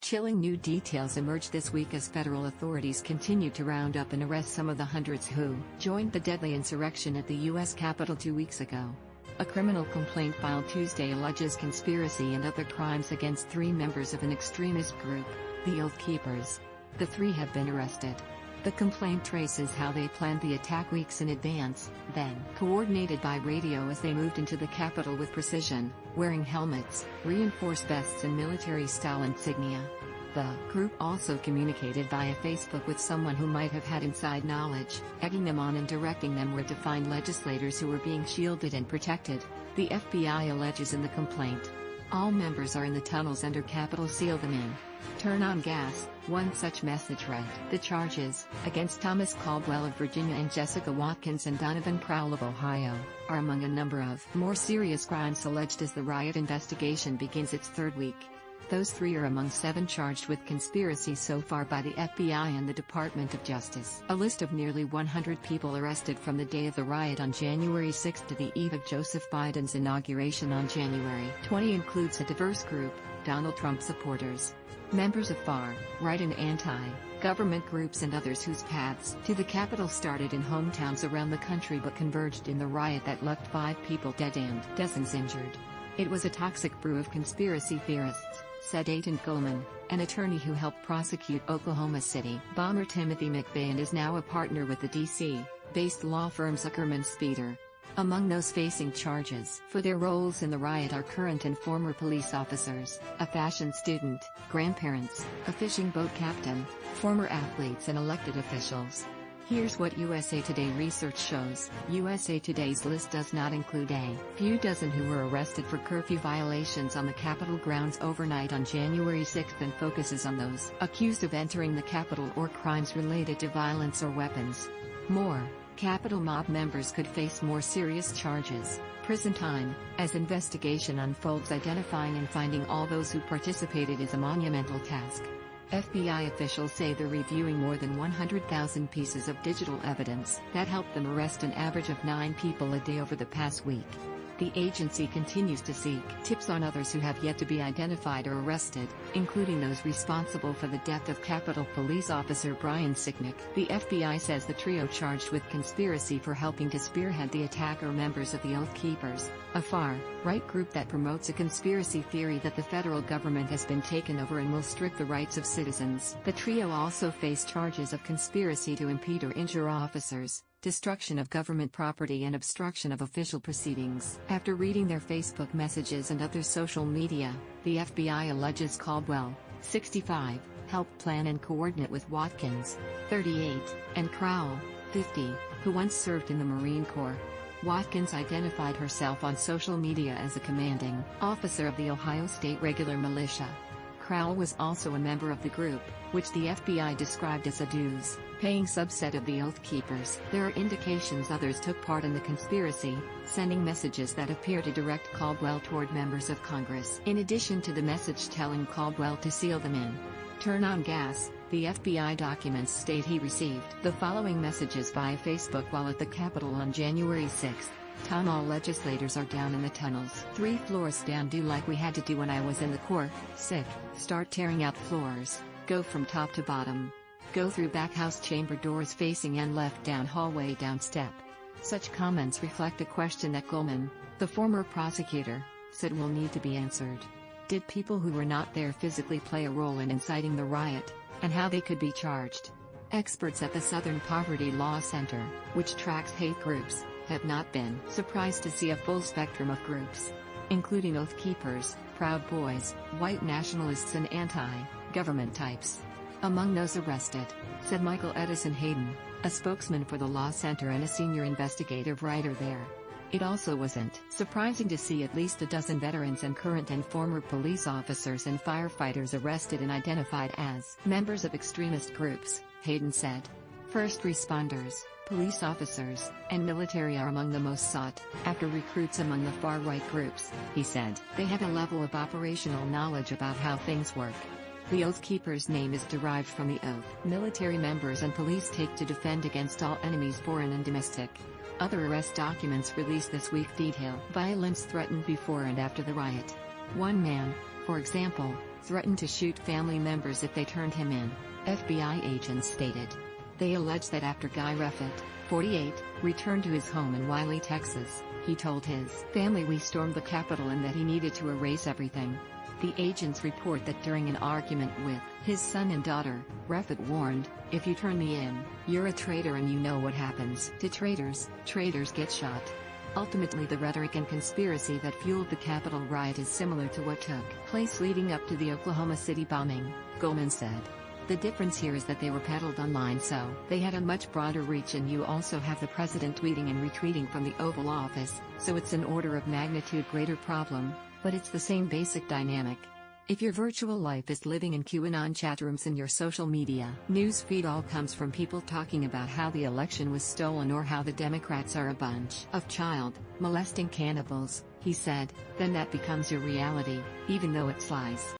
Chilling new details emerged this week as federal authorities continued to round up and arrest some of the hundreds who joined the deadly insurrection at the U.S. Capitol 2 weeks ago. A criminal complaint filed Tuesday alleges conspiracy and other crimes against 3 members of an extremist group, the Oath Keepers. The 3 have been arrested. The complaint traces how they planned the attack weeks in advance, then coordinated by radio as they moved into the Capitol with precision, wearing helmets, reinforced vests and military-style insignia. The group also communicated via Facebook with someone who might have had inside knowledge, egging them on and directing them where to find legislators who were being shielded and protected, the FBI alleges in the complaint. All members are in the tunnels under Capitol. Seal them in. Turn on gas, one such message read. The charges, against Thomas Caldwell of Virginia and Jessica Watkins and Donovan Crowell of Ohio, are among a number of more serious crimes alleged as the riot investigation begins its 3rd week. Those 3 are among 7 charged with conspiracy so far by the FBI and the Department of Justice. A list of nearly 100 people arrested from the day of the riot on January 6 to the eve of Joseph Biden's inauguration on January 20 includes a diverse group: Donald Trump supporters, members of far-right and anti-government groups and others whose paths to the Capitol started in hometowns around the country but converged in the riot that left 5 people dead and dozens injured. It was a toxic brew of conspiracy theorists, said Aidan Goldman, an attorney who helped prosecute Oklahoma City bomber Timothy McVeigh and is now a partner with the D.C.-based law firm Zuckerman Speeder. Among those facing charges for their roles in the riot are current and former police officers, a fashion student, grandparents, a fishing boat captain, former athletes and elected officials. Here's what USA Today research shows. USA Today's list does not include a few dozen who were arrested for curfew violations on the Capitol grounds overnight on January 6 and focuses on those accused of entering the Capitol or crimes related to violence or weapons. More Capitol mob members could face more serious charges, prison time, as investigation unfolds. Identifying and finding all those who participated is a monumental task. FBI officials say they're reviewing more than 100,000 pieces of digital evidence that helped them arrest an average of 9 people a day over the past week. The agency continues to seek tips on others who have yet to be identified or arrested, including those responsible for the death of Capitol Police Officer Brian Sicknick. The FBI says the trio charged with conspiracy for helping to spearhead the attack are members of the Oath Keepers, a far-right group that promotes a conspiracy theory that the federal government has been taken over and will strip the rights of citizens. The trio also face charges of conspiracy to impede or injure officers, destruction of government property and obstruction of official proceedings. After reading their Facebook messages and other social media, the FBI alleges Caldwell, 65, helped plan and coordinate with Watkins, 38, and Crowell, 50, who once served in the Marine Corps. Watkins identified herself on social media as a commanding officer of the Ohio State Regular Militia. Crowell was also a member of the group, which the FBI described as a dues-paying subset of the Oath Keepers. There are indications others took part in the conspiracy, sending messages that appear to direct Caldwell toward members of Congress. In addition to the message telling Caldwell to seal them in, turn on gas, the FBI documents state he received the following messages via Facebook while at the Capitol on January 6. Tom, all legislators are down in the tunnels. 3 floors down. Do like we had to do when I was in the Corps. Sick. Start tearing out floors. Go from top to bottom. Go through back house chamber doors facing and left down hallway down step. Such comments reflect a question that Goldman, the former prosecutor, said will need to be answered. Did people who were not there physically play a role in inciting the riot, and how they could be charged? Experts at the Southern Poverty Law Center, which tracks hate groups, have not been surprised to see a full spectrum of groups, including Oath Keepers, Proud Boys, white nationalists and anti-government types. Among those arrested, said Michael Edison Hayden, a spokesman for the Law Center and a senior investigative writer there. It also wasn't surprising to see at least a dozen veterans and current and former police officers and firefighters arrested and identified as members of extremist groups, Hayden said. First responders, police officers, and military are among the most sought after recruits among the far-right groups, he said. They have a level of operational knowledge about how things work. The Oath Keepers' name is derived from the oath military members and police take to defend against all enemies, foreign and domestic. Other arrest documents released this week detail violence threatened before and after the riot. One man, for example, threatened to shoot family members if they turned him in, FBI agents stated. They allege that after Guy Reffitt, 48, returned to his home in Wiley, Texas, he told his family we stormed the Capitol and that he needed to erase everything. The agents report that during an argument with his son and daughter, Reffitt warned, "If you turn me in, you're a traitor and you know what happens to traitors, traitors get shot." Ultimately, the rhetoric and conspiracy that fueled the Capitol riot is similar to what took place leading up to the Oklahoma City bombing, Goldman said. The difference here is that they were peddled online, so they had a much broader reach, and you also have the president tweeting and retweeting from the Oval Office, so it's an order of magnitude greater problem, but it's the same basic dynamic. If your virtual life is living in QAnon chatrooms and your social media news feed all comes from people talking about how the election was stolen or how the Democrats are a bunch of child molesting cannibals, he said, then that becomes your reality, even though it's lies.